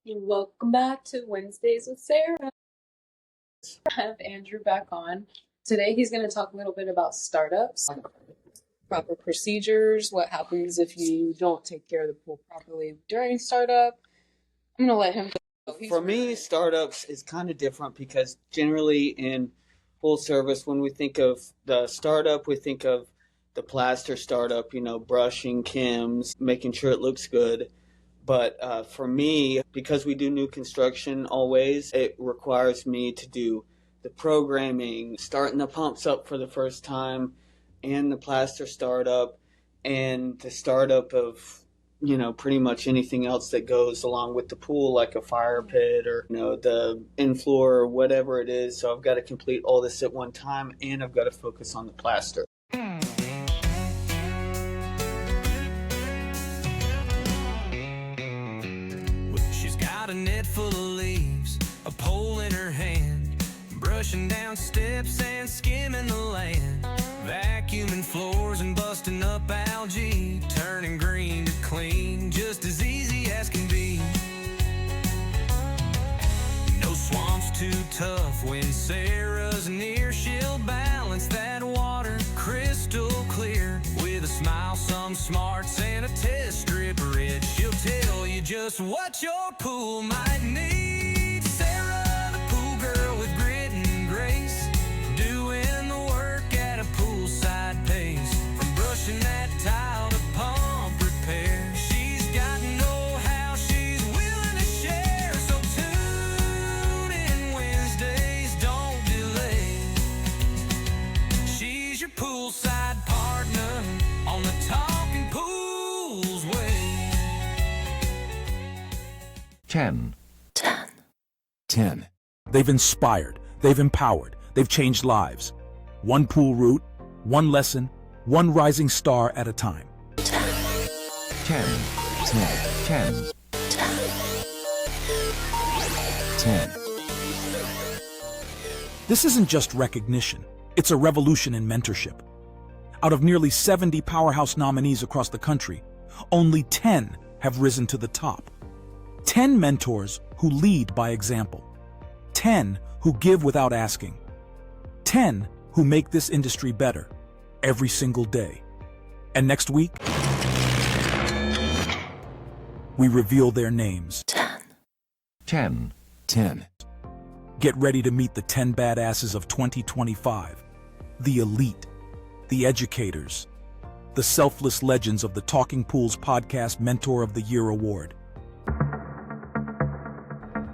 Welcome back to Wednesdays with Sarah. I have Andrew back on. Today he's going to talk a little bit about startups, proper procedures, what happens if you don't take care of the pool properly during startup. I'm going to let him go. For me, startups is kind of different because generally in full service, when we think of the startup, we think of the plaster startup, brushing, chems, making sure it looks good. But for me, because we do new construction always, it requires me to do the programming, starting the pumps up for the first time, and the plaster startup, and the startup of pretty much anything else that goes along with the pool, like a fire pit or, the in-floor or whatever it is. So I've got to complete all this at one time, and I've got to focus on the plaster. She's got a net full of leaves, a pole in her hand, brushing down steps and skimming the land, vacuuming floors and busting up algae, turning green to clean, just as easy as can be. No swamp's too tough when Sarah's near. She'll balance that water crystal clear with a smile, some smarts, and a test strip red. She'll tell you just what your pool might need. Sarah, the pool girl with grit and grace, doing the work at a poolside pace. From brushing that tile to pump repair, she's got know-how she's willing to share. So tune in Wednesdays, don't delay. She's your poolside partner on the Talking Pools way. 10. 10. They've inspired, they've empowered, they've changed lives. One pool route, one lesson, one rising star at a time. 10. 10. 10. This isn't just recognition, it's a revolution in mentorship. Out of nearly 70 powerhouse nominees across the country, only 10 have risen to the top. 10 mentors who lead by example. 10 who give without asking. 10 who make this industry better every single day. And next week, we reveal their names. 10. 10. Get ready to meet the 10 badasses of 2025. The elite, the educators, the selfless legends of the Talking Pools Podcast Mentor of the Year Award.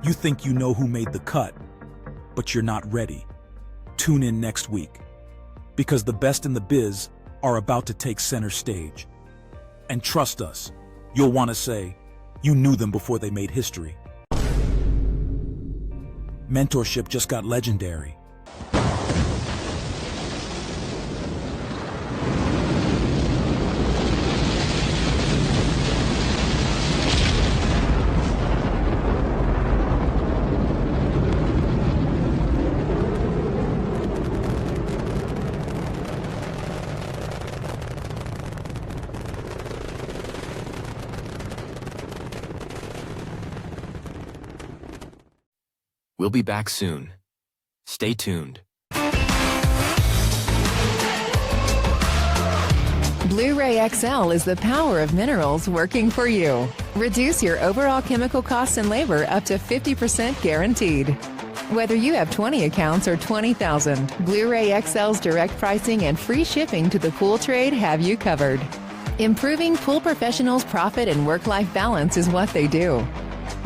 You think you know who made the cut, but you're not ready. Tune in next week, because the best in the biz are about to take center stage. And trust us, you'll want to say, you knew them before they made history. Mentorship just got legendary. We'll be back soon. Stay tuned. Blu-ray XL is the power of minerals working for you. Reduce your overall chemical costs and labor up to 50% guaranteed. Whether you have 20 accounts or 20,000, Blu-ray XL's direct pricing and free shipping to the pool trade have you covered. Improving pool professionals' profit and work-life balance is what they do.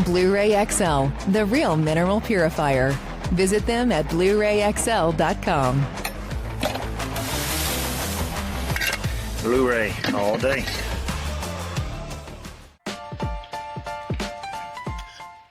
Blu-ray XL, the real mineral purifier. Visit them at BluRayXL.com. Blu-ray all day.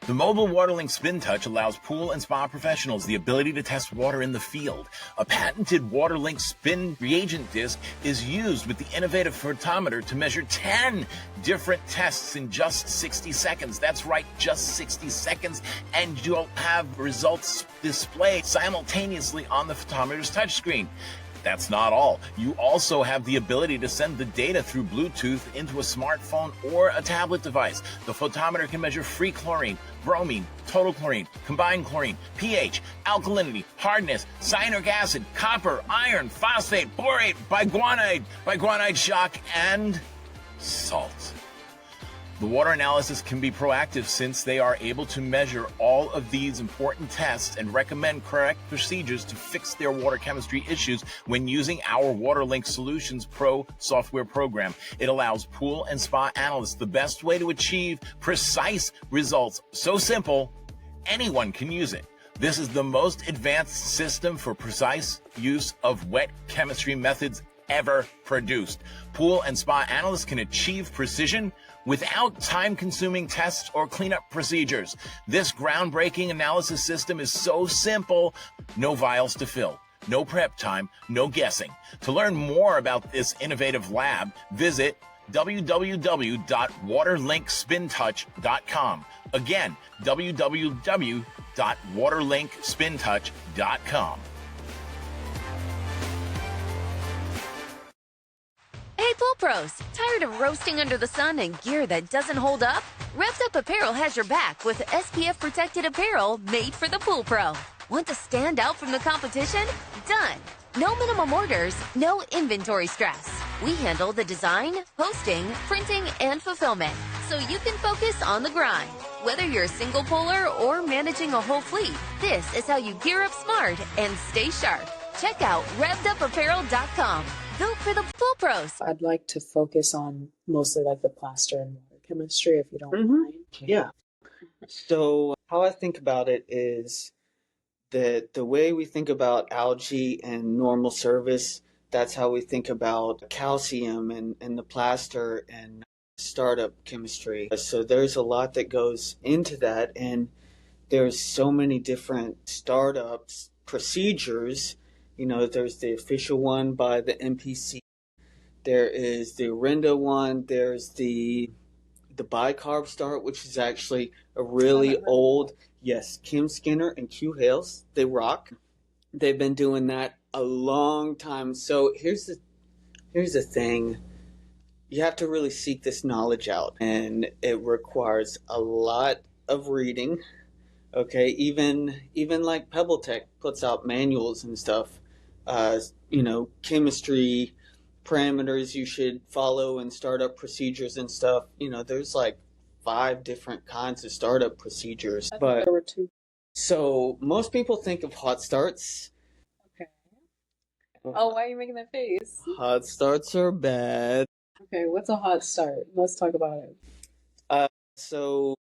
The mobile WaterLink Spin Touch allows pool and spa professionals the ability to test water in the field. A patented WaterLink Spin reagent disc is used with the innovative photometer to measure 10 different tests in just 60 seconds. That's right, just 60 seconds, and you'll have results displayed simultaneously on the photometer's touchscreen. That's not all. You also have the ability to send the data through Bluetooth into a smartphone or a tablet device. The photometer can measure free chlorine, bromine, total chlorine, combined chlorine, pH, alkalinity, hardness, cyanuric acid, copper, iron, phosphate, borate, biguanide shock, and salt. The water analysis can be proactive since they are able to measure all of these important tests and recommend correct procedures to fix their water chemistry issues when using our WaterLink Solutions Pro software program. It allows pool and spa analysts the best way to achieve precise results. So simple, anyone can use it. This is the most advanced system for precise use of wet chemistry methods ever produced. Pool and spa analysts can achieve precision without time-consuming tests or cleanup procedures. This groundbreaking analysis system is so simple, no vials to fill, no prep time, no guessing. To learn more about this innovative lab, visit www.waterlinkspintouch.com. Again, www.waterlinkspintouch.com. Hey, Pool Pros! Tired of roasting under the sun and gear that doesn't hold up? Revved Up Apparel has your back with SPF protected apparel made for the Pool Pro. Want to stand out from the competition? Done! No minimum orders, no inventory stress. We handle the design, posting, printing, and fulfillment, so you can focus on the grind. Whether you're a single pooler or managing a whole fleet, this is how you gear up smart and stay sharp. Check out RevvedUpApparel.com. Built for the Pool Pros. I'd like to focus on mostly like the plaster and water chemistry, if you don't mind. Yeah. So how I think about it is that the way we think about algae and normal service, that's how we think about calcium and the plaster and startup chemistry. So there's a lot that goes into that, and there's so many different startups procedures. You know, there's the official one by the MPC. There is the Orenda one. There's the bicarb start, which is actually a really old, yes, Kim Skinner and Q Hales. They rock. They've been doing that a long time. So here's the thing. You have to really seek this knowledge out, and it requires a lot of reading. Okay, even like Pebble Tech puts out manuals and stuff. Chemistry parameters you should follow and startup procedures and stuff. There's like 5 different kinds of startup procedures. But There were 2. so most people think of hot starts. Okay. Oh, why are you making that face? Hot starts are bad. Okay, what's a hot start? Let's talk about it. So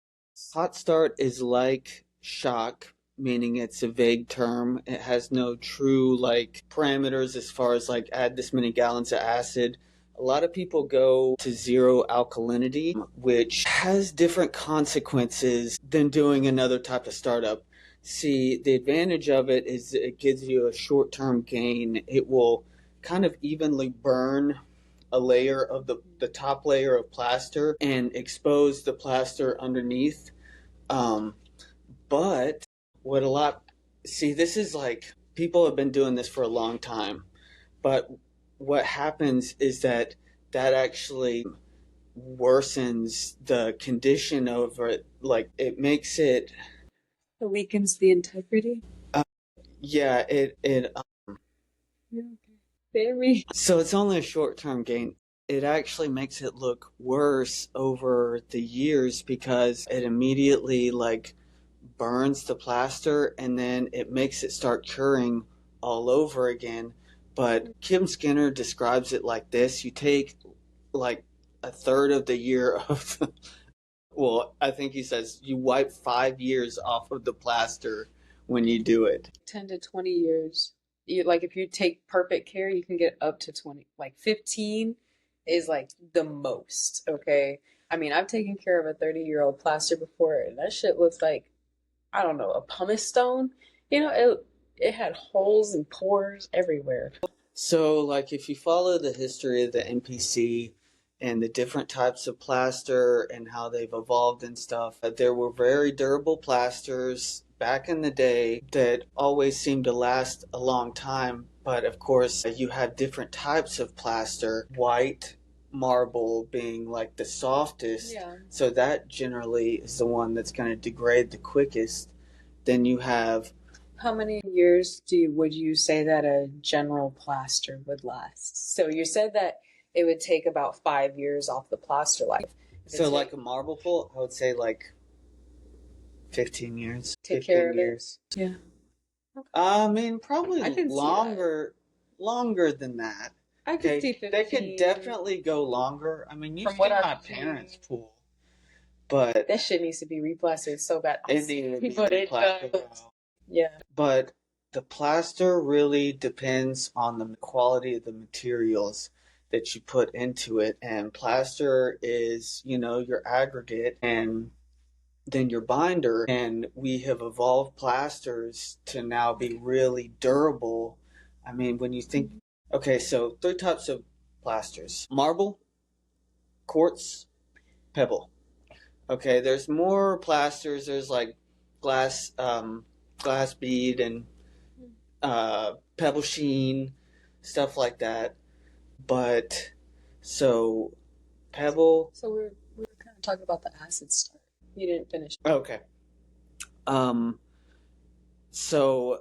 hot start is like shock, meaning it's a vague term. It has no true parameters as far as add this many gallons of acid. A lot of people go to zero alkalinity, which has different consequences than doing another type of startup. See, the advantage of it is it gives you a short-term gain. It will kind of evenly burn a layer of the top layer of plaster and expose the plaster underneath. But this is people have been doing this for a long time, but what happens is that actually worsens the condition of it. It makes it. It weakens the integrity. Yeah, it. Yeah, okay. So it's only a short-term gain. It actually makes it look worse over the years because it immediately burns the plaster, and then it makes it start curing all over again. But Kim Skinner describes it like this: you take a third of the year of well, I think he says you wipe 5 years off of the plaster when you do it. 10 to 20 years. If you take perfect care, you can get up to 20. 15 is the most, okay? I mean, I've taken care of a 30-year-old plaster before, and that shit looks like, I don't know, a pumice stone. It had holes and pores everywhere. So, if you follow the history of the NPC and the different types of plaster and how they've evolved and stuff, there were very durable plasters back in the day that always seemed to last a long time. But of course, you have different types of plaster, white marble being like the softest. Yeah. So that generally is the one that's going to degrade the quickest. Then you have, How many years would you say that a general plaster would last? So you said that it would take about 5 years off the plaster life. so like a marble pool, I would say like 15 years. Take 15 care of years. it. Yeah. I mean, probably I can see longer than that. I could see 15. They could definitely go longer. I mean, you've From what seen I've my seen. parents' pool, but That shit needs to be replastered so bad. it needed to be But it plastered does. out. Yeah. But the plaster really depends on the quality of the materials that you put into it. And plaster is, your aggregate and then your binder. And we have evolved plasters to now be really durable. I mean, when you think, okay, so 3 types of plasters: marble, quartz, pebble. Okay, there's more plasters. There's like glass bead and pebble sheen, stuff like that. But so pebble. So we were kind of talking about the acid start. You didn't finish. Okay. So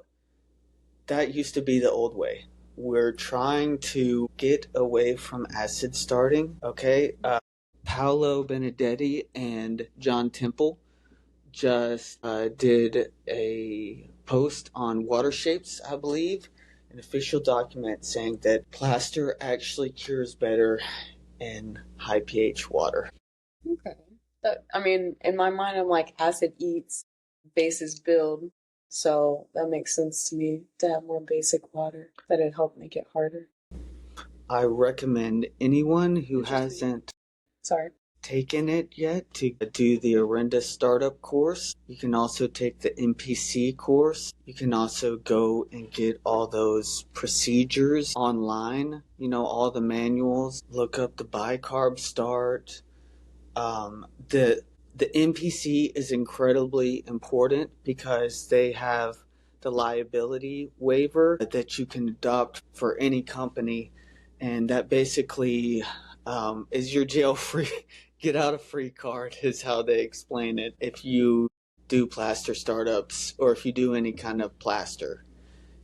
that used to be the old way. We're trying to get away from acid starting. Okay. Paolo Benedetti and John Temple just did a post on water shapes, I believe, an official document saying that plaster actually cures better in high pH water. Okay. I mean, in my mind, I'm like, acid eats, bases build. So that makes sense to me to have more basic water. That'd help make it harder. I recommend anyone who hasn't taken it yet to do the Orenda Startup course. You can also take the MPC course. You can also go and get all those procedures online, all the manuals. Look up the bicarb start. The MPC is incredibly important because they have the liability waiver that you can adopt for any company, and that basically is your jail-free, get-out-of-free card is how they explain it if you do plaster startups or if you do any kind of plaster,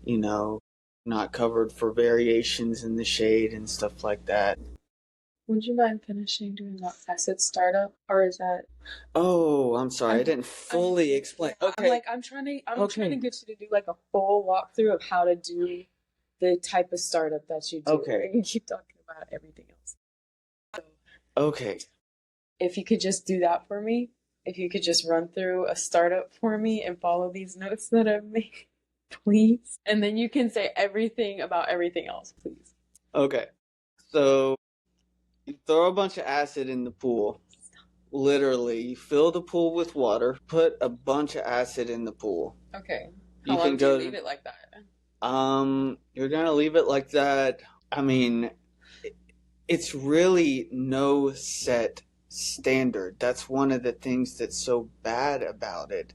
not covered for variations in the shade and stuff like that. Would you mind finishing doing that acid startup, or is that? Oh, I'm sorry, I didn't fully explain. Okay, I'm trying to get you to do like a full walkthrough of how to do the type of startup that you do. Okay. And you keep talking about everything else. So okay. if you could just do that for me, if you could just run through a startup for me and follow these notes that I've made, please. And then you can say everything about everything else, please. Okay, so you throw a bunch of acid in the pool. Literally, you fill the pool with water, put a bunch of acid in the pool. Okay. How long do you leave it like that? You're gonna leave it like that. I mean, it's really no set standard. That's one of the things that's so bad about it.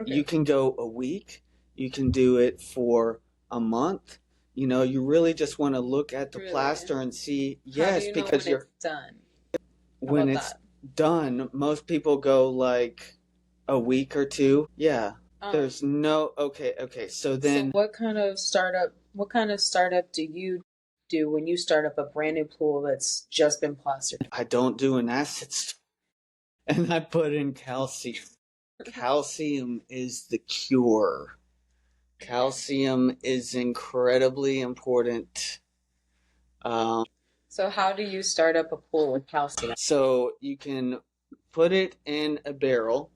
Okay. You can go a week. You can do it for a month. You really just want to look at the plaster and see. Yes, because when it's done. When it's done, most people go like a week or 2. Yeah. There's no okay. So then, what kind of startup do you do when you start up a brand new pool that's just been plastered? I don't do an acid and I put in calcium. Calcium is the cure. Calcium is incredibly important. So how do you start up a pool with calcium? So you can put it in a barrel.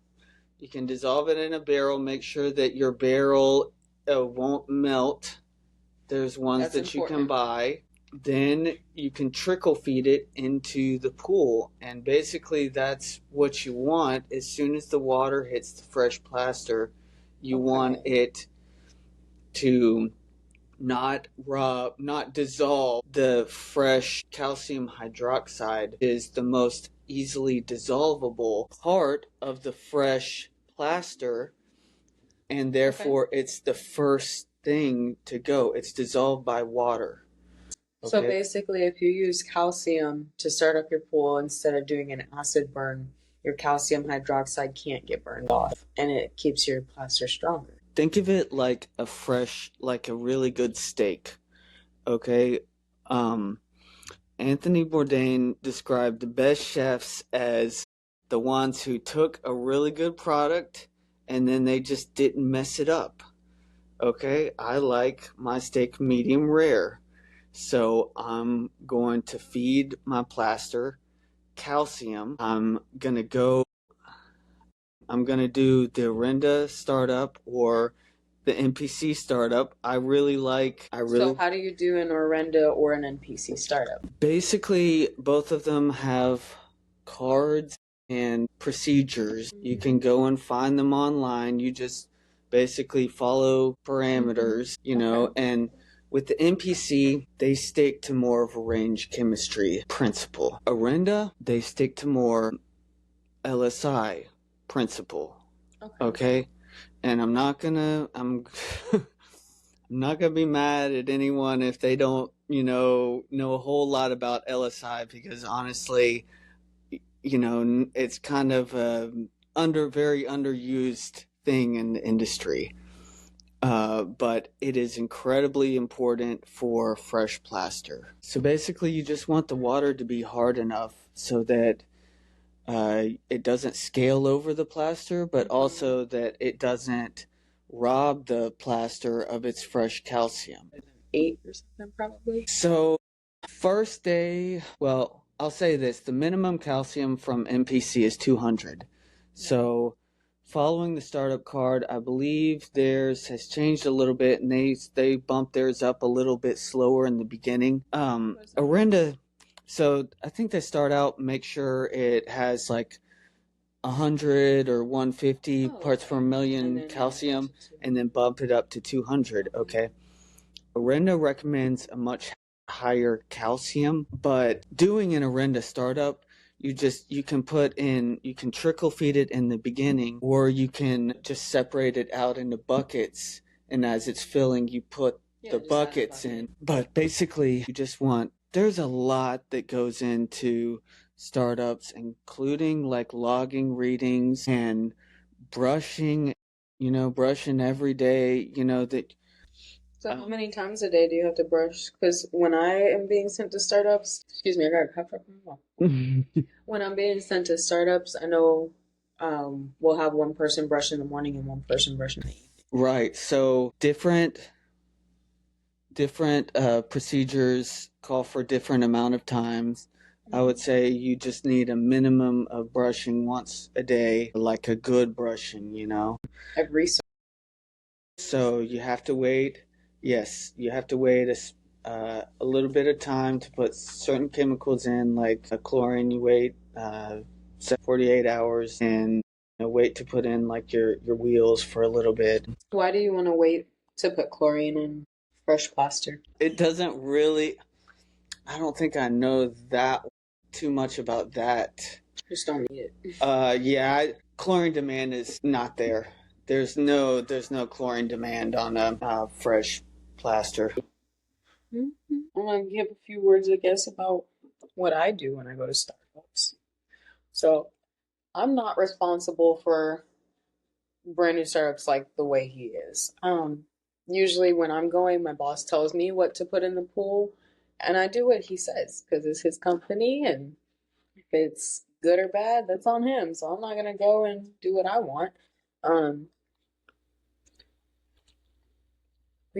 You can dissolve it in a barrel. Make sure that your barrel won't melt. There's ones that you can buy. Then you can trickle feed it into the pool. And basically that's what you want. As soon as the water hits the fresh plaster, you want it to not dissolve. The fresh calcium hydroxide is the most easily dissolvable part of the fresh plaster, and therefore it's the first thing to go. It's dissolved by water. So Okay? basically, if you use calcium to start up your pool instead of doing an acid burn, your calcium hydroxide can't get burned off, and it keeps your plaster stronger. Think of it like like a really good steak. Okay? Anthony Bourdain described the best chefs as the ones who took a really good product and then they just didn't mess it up. Okay, I like my steak medium rare. So I'm going to feed my plaster calcium. I'm going to do the Orenda startup or the NPC startup. So how do you do an Orenda or an NPC startup? Basically, both of them have cards and procedures. You can go and find them online. You just basically follow parameters, and with the NPC, they stick to more of a range chemistry principle. Orenda, they stick to more LSI principle. Okay? And I'm I'm not gonna be mad at anyone if they don't, know a whole lot about LSI, because honestly, it's kind of a very underused thing in the industry. But it is incredibly important for fresh plaster. So basically, you just want the water to be hard enough so that it doesn't scale over the plaster, but also that it doesn't rob the plaster of its fresh calcium. 8 or something, probably. So, first day, well, I'll say this: the minimum calcium from NPC is 200. So, following the startup card, I believe theirs has changed a little bit, and they bumped theirs up a little bit slower in the beginning. Orenda. So I think they start out, make sure it has like 100 or 150 parts per million calcium, and then bump it up to 200. Okay. Orenda recommends a much higher calcium, but doing an Orenda startup, you can trickle feed it in the beginning, or you can just separate it out into buckets, and as it's filling, you put the buckets in. But basically, there's a lot that goes into startups, including like logging readings and brushing, brushing every day, So how many times a day do you have to brush? Because when I am being sent to startups, excuse me, I got a cough up my mouth. When I'm being sent to startups, I know we'll have one person brush in the morning and one person brush in the evening. Right. So different procedures call for different amount of times. I would say you just need a minimum of brushing once a day, like a good brushing, Every So you have to wait. Yes, you have to wait a little bit of time to put certain chemicals in, like chlorine. You wait 48 hours, and wait to put in like your wheels for a little bit. Why do you want to wait to put chlorine in fresh plaster? It doesn't really. I don't think I know that too much about that. Just don't need it. Chlorine demand is not there. There's no chlorine demand on a fresh plaster. Mm-hmm. I'm going to give a few words, I guess, about what I do when I go to Starbucks. So I'm not responsible for brand new startups like the way he is. Usually when I'm going, my boss tells me what to put in the pool, and I do what he says because it's his company, and if it's good or bad, that's on him. So I'm not going to go and do what I want.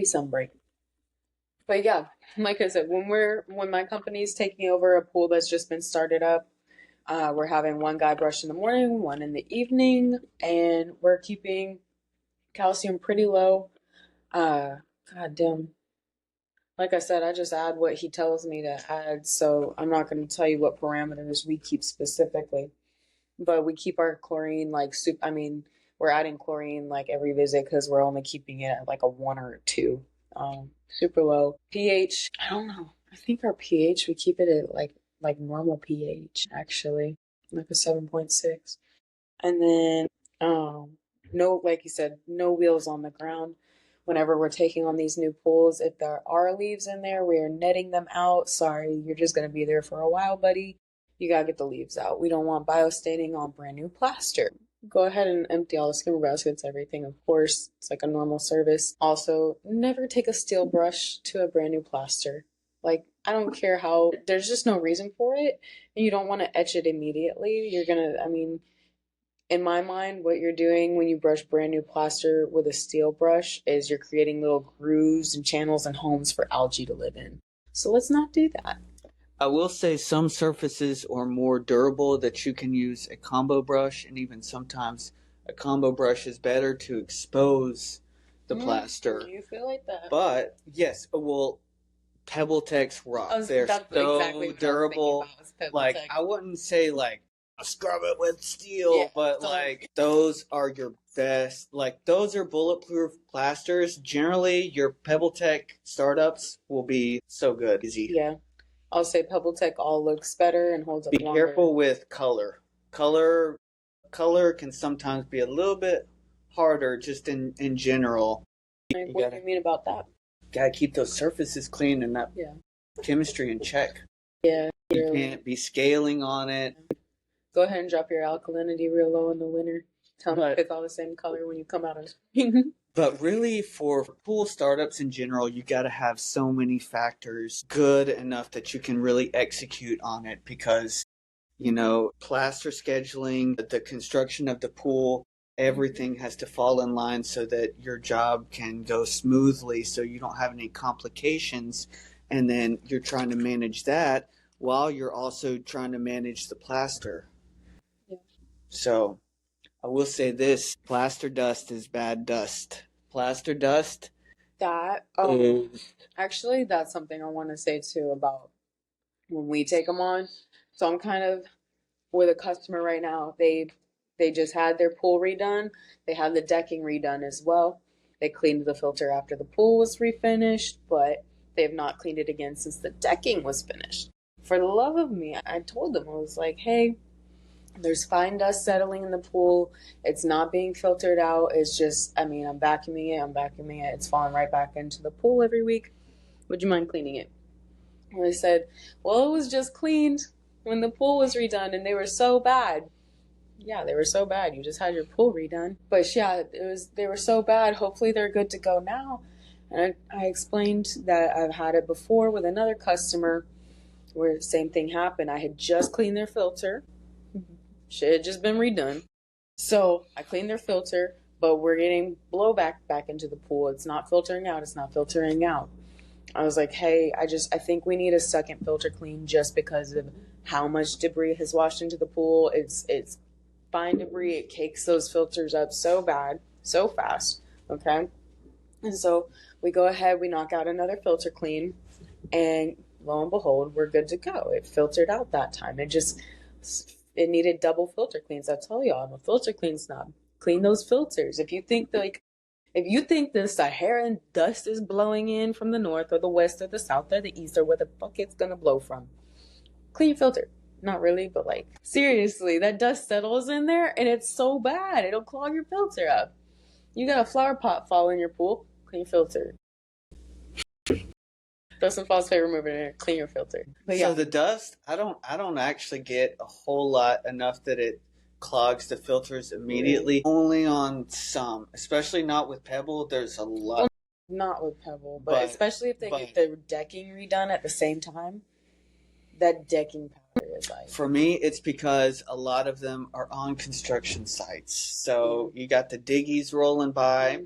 Some break. But yeah, like I said, when my company's taking over a pool that's just been started up, we're having one guy brush in the morning, one in the evening, and we're keeping calcium pretty low. God damn. Like I said, I just add what he tells me to add, so I'm not going to tell you what parameters we keep specifically. But we keep our chlorine we're adding chlorine like every visit because we're only keeping it at like a 1 or a 2. Super low. pH, I don't know. I think our pH, we keep it at like normal pH, actually. Like a 7.6. And then, no, like you said, no wheels on the ground. whenever we're taking on these new pools, if there are leaves in there, we are netting them out. Sorry, you're just going to be there for a while, buddy. You got to get the leaves out. We don't want biostaining on brand new plaster. Go ahead and empty all the skimmer baskets, everything, of course. It's like a normal service. Also, never take a steel brush to a brand new plaster. Like, I don't care how, there's just no reason for it. And you don't want to etch it immediately. You're going to, I mean, in my mind, what you're doing when you brush brand new plaster with a steel brush is you're creating little grooves and channels and homes for algae to live in. So let's not do that. I will say some surfaces are more durable that you can use a combo brush, and even sometimes a combo brush is better to expose the plaster. You feel like that? But yes, well, PebbleTech's rock. They're so exactly durable. Like, I wouldn't say like scrub it with steel, but like those are your best. Like, those are bulletproof plasters. Generally, your PebbleTech startups will be so good. Easy. Yeah. I'll say PebbleTech all looks better and holds up longer. Be careful with color. Color can sometimes be a little bit harder just in general. What do you mean about that? Gotta keep those surfaces clean and that chemistry in check. Yeah. You can't be scaling on it. Go ahead and drop your alkalinity real low in the winter. Tell them to pick all the same color when you come out of spring. But really, for pool startups in general, you got to have so many factors good enough that you can really execute on it, because, you know, plaster scheduling, the construction of the pool, everything has to fall in line so that your job can go smoothly, so you don't have any complications. And then you're trying to manage that while you're also trying to manage the plaster. Yeah. So I will say this, plaster dust is bad dust. Plaster dust. That, actually, that's something I want to say too about when we take them on. So I'm kind of with a customer right now. They just had their pool redone. They had the decking redone as well. They cleaned the filter after the pool was refinished, but they have not cleaned it again since the decking was finished. For the love of me, I told them, I was like, hey, there's fine dust settling in the pool. It's not being filtered out. It's just, I mean, I'm vacuuming it. It's falling right back into the pool every week. Would you mind cleaning it? And they said, well, it was just cleaned when the pool was redone and they were so bad. Yeah, they were so bad. You just had your pool redone. But yeah, they were so bad. Hopefully they're good to go now. And I explained that I've had it before with another customer where the same thing happened. I had just cleaned their filter. Shit had just been redone. So I cleaned their filter, but we're getting blowback back into the pool. It's not filtering out. I was like, hey, I think we need a second filter clean just because of how much debris has washed into the pool. It's fine debris. It cakes those filters up so bad, so fast. Okay. And so we go ahead, we knock out another filter clean, and lo and behold, we're good to go. It filtered out that time. It needed double filter cleans. I tell y'all, I'm a filter clean snob. Clean those filters. If you think the Saharan dust is blowing in from the north or the west or the south or the east or where the fuck it's gonna blow from, clean your filter. Not really, but like, seriously, that dust settles in there and it's so bad. It'll clog your filter up. You got a flower pot fall in your pool, clean your filter. Throw some phosphate remover in there, clean your filter. But yeah. So the dust, I don't actually get a whole lot, enough that it clogs the filters immediately. Only on some, especially not with Pebble. There's a lot. Well, not with Pebble, but especially if they get the decking redone at the same time. That decking powder is like. For me, it's because a lot of them are on construction sites. So you got the diggies rolling by.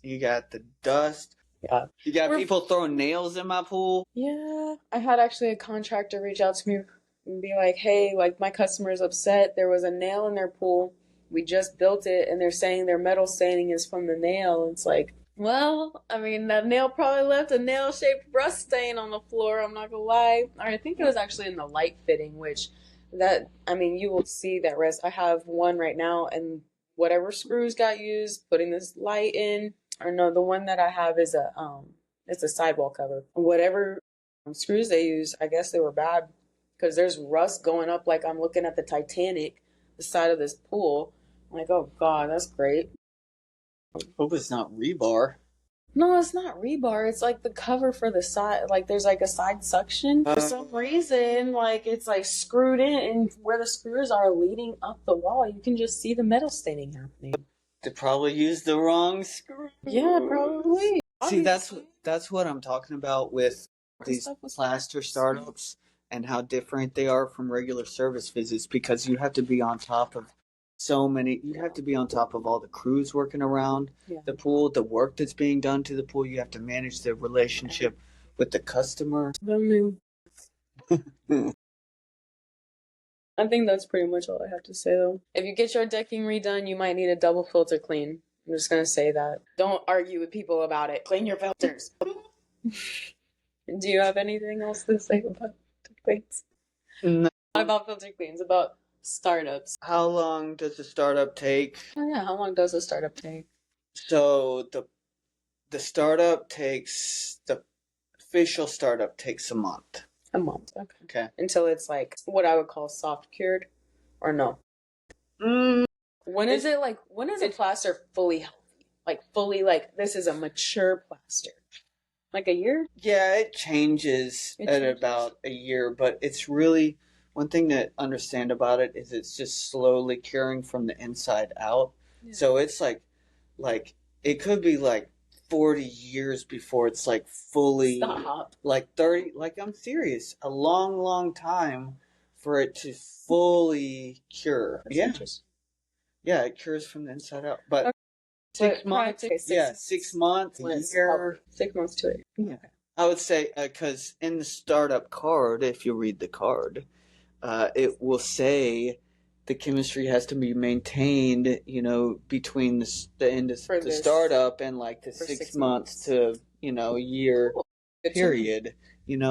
You got the dust. Yeah. You got people throwing nails in my pool. Yeah. I had actually a contractor reach out to me and be like, hey, like, my customer is upset. There was a nail in their pool. We just built it, and they're saying their metal staining is from the nail. It's like, well, I mean, that nail probably left a nail-shaped rust stain on the floor. I'm not gonna lie. I think it was actually in the light fitting, which you will see that rest. I have one right now, and whatever screws got used, putting this light in, or no, the one that I have is it's a sidewall cover. Whatever screws they use, I guess they were bad, because there's rust going up like I'm looking at the Titanic, the side of this pool. I'm like, oh God, that's great. Hope it's not rebar. No, it's not rebar. It's like the cover for the side. Like there's like a side suction. For some reason, like it's like screwed in, and where the screws are leading up the wall, you can just see the metal staining happening. They probably used the wrong screw. Yeah, probably. See, that's what I'm talking about with these plaster startups and how different they are from regular service visits, because you have to be on top of you have to be on top of all the crews working around the pool, the work that's being done to the pool. You have to manage the relationship with the customer. I think that's pretty much all I have to say, though. If you get your decking redone, you might need a double filter clean. I'm just going to say that. Don't argue with people about it. Clean your filters. Do you have anything else to say about filter cleans? No. Not about filter cleans, about startups. How long does a startup take? Oh, yeah. How long does a startup take? So the startup takes, the official startup takes a month. A month, okay. Okay. Until it's like what I would call soft cured, or no? When is a plaster fully healthy? Like fully, like this is a mature plaster? Like a year? Yeah, it changes at about a year, but it's really, one thing to understand about it is it's just slowly curing from the inside out. Yeah. So it's like it could be like 40 years before it's like fully, like 30, like I'm serious, a long, long time for it to fully cure. Yeah, it cures from the inside out. But 6 months, 6 months, a year. 6 months to it. Yeah. Okay. I would say, because in the startup card, if you read the card, it will say the chemistry has to be maintained, between the end of the startup and like the 6 months to, a year period.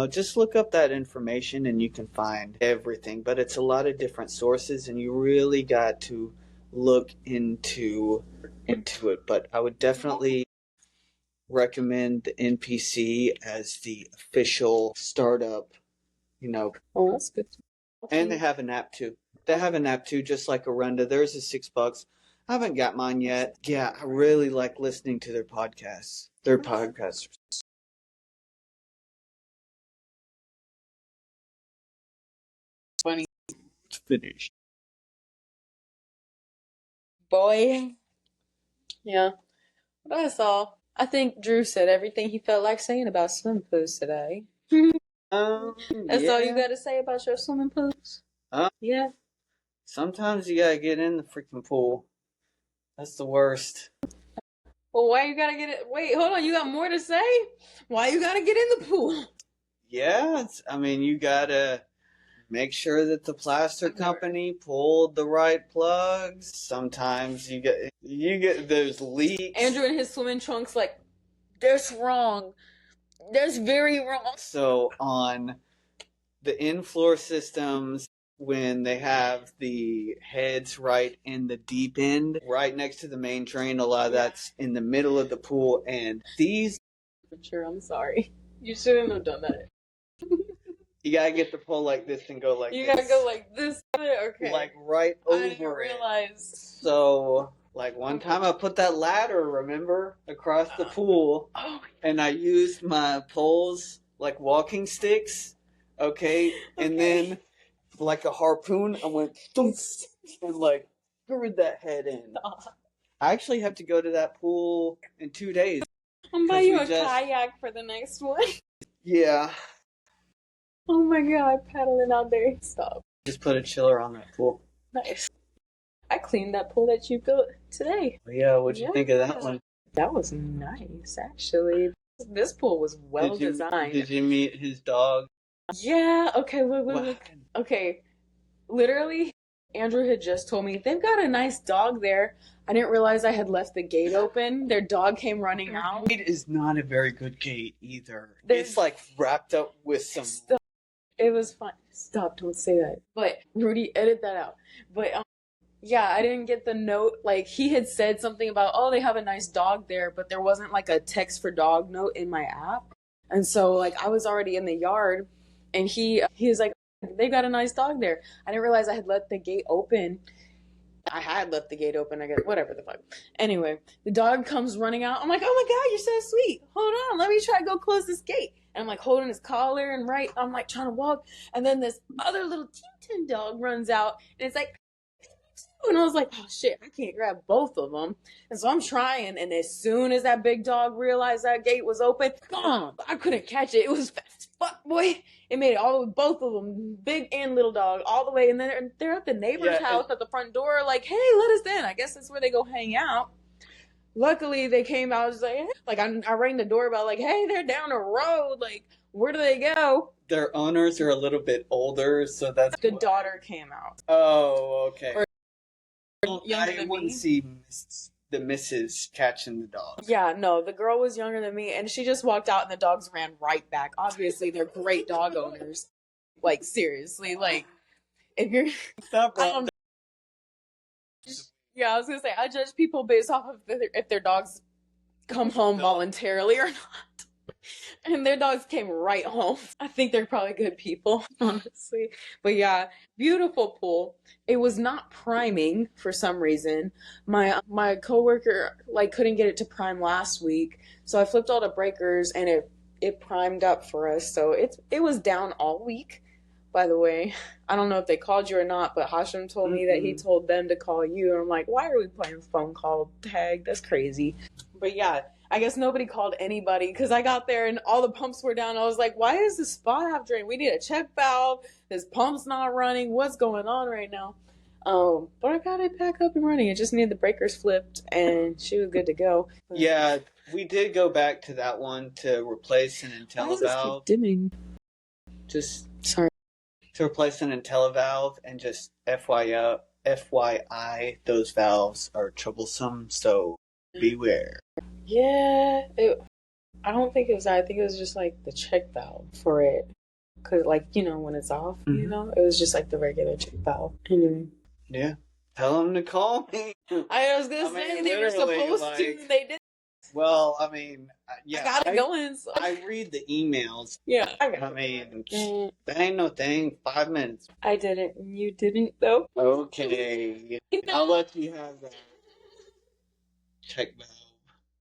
Just look up that information and you can find everything. But it's a lot of different sources and you really got to look into it. But I would definitely recommend the NPC as the official startup, Oh, that's good. And they have an app too. Just like Arenda. Theirs is $6. I haven't got mine yet. Yeah, I really like listening to their podcasts. Their podcasters. Funny. It's finished. Boy. Yeah. That's all. I think Drew said everything he felt like saying about swim pools today. That's all you got to say about your swimming pools? Yeah. Sometimes you gotta get in the freaking pool. That's the worst. Well, why you gotta get it? Wait, hold on. You got more to say? Why you gotta get in the pool? Yeah, you gotta make sure that the plaster company pulled the right plugs. Sometimes you get those leaks. Andrew in his swimming trunks, like, that's wrong. That's very wrong. So on the in-floor systems, when they have the heads right in the deep end, right next to the main drain, a lot of that's in the middle of the pool, and these... Sure, I'm sorry. You shouldn't have done that. You gotta get the pole like this and go like this. You gotta go like this? Okay. Like right over I didn't realize. So, like one time I put that ladder, remember, across the pool, and I used my poles like walking sticks, okay? And then, like a harpoon, I went thump, and like screwed that head in. I actually have to go to that pool in 2 days. I'm buying you a kayak for the next one. Yeah. Oh my god, paddling out there. Stop. Just put a chiller on that pool. Nice. I cleaned that pool that you built today. Yeah, what'd you think of that one? That was nice, actually. This pool was well designed. Did you meet his dog? Yeah, okay, look. Okay, literally, Andrew had just told me, they've got a nice dog there. I didn't realize I had left the gate open. Their dog came running out. It is not a very good gate either. It's like wrapped up with some... It was fun. Stop, don't say that. But, Rudy, edit that out. But, yeah, I didn't get the note. Like, he had said something about, oh, they have a nice dog there, but there wasn't, like, a text for dog note in my app. And so, like, I was already in the yard, and he was like, they got a nice dog there. I didn't realize I had let the gate open. I had left the gate open, I guess, whatever the fuck. Anyway, the dog comes running out. I'm like, oh my God, you're so sweet. Hold on, let me try to go close this gate. And I'm like holding his collar and I'm like trying to walk. And then this other little Tintin dog runs out and it's like, and I was like, oh shit, I can't grab both of them. And so I'm trying. And as soon as that big dog realized that gate was open, I couldn't catch it. It was fast as fuck, boy. It made it both of them, big and little dog, all the way. And then they're at the neighbor's house at the front door, like, hey, let us in. I guess that's where they go hang out. Luckily, they came out. I was like, I rang the doorbell, like, hey, they're down the road. Like, where do they go? Their owners are a little bit older, so that's the daughter came out. Oh, okay. I wouldn't see the missus catching the dog. Yeah, no, the girl was younger than me, and she just walked out, and the dogs ran right back. Obviously, they're great dog owners. Like, seriously, like, if you're... Yeah, I was gonna say, I judge people based off of if their dogs come home voluntarily or not. And their dogs came right home. I think they're probably good people, honestly. But yeah, beautiful pool. It was not priming for some reason. My coworker couldn't get it to prime last week, so I flipped all the breakers and it primed up for us. So it was down all week. By the way, I don't know if they called you or not, but Hashim told me that he told them to call you. And I'm like, why are we playing phone call tag? That's crazy. But yeah, I guess nobody called anybody because I got there and all the pumps were down. I was like, why is the spa half drained? We need a check valve. This pump's not running. What's going on right now? But I got it back up and running. It just needed the breakers flipped and she was good to go. Yeah, we did go back to that one to replace an IntelliValve. Dimming. Just sorry. To replace an IntelliValve, and just FYI, those valves are troublesome, so beware. Yeah, I don't think it was that. I think it was just like the check valve for it. Cause when it's off, it was just like the regular check valve. Anyway. Yeah. Tell them to call me. I was gonna say they were supposed to. They did. Well, I mean, yeah. I got it going. So. I read the emails. Yeah. I mean, that ain't no thing. 5 minutes. I didn't. You didn't, though. Okay. I'll let you have that. Check valve.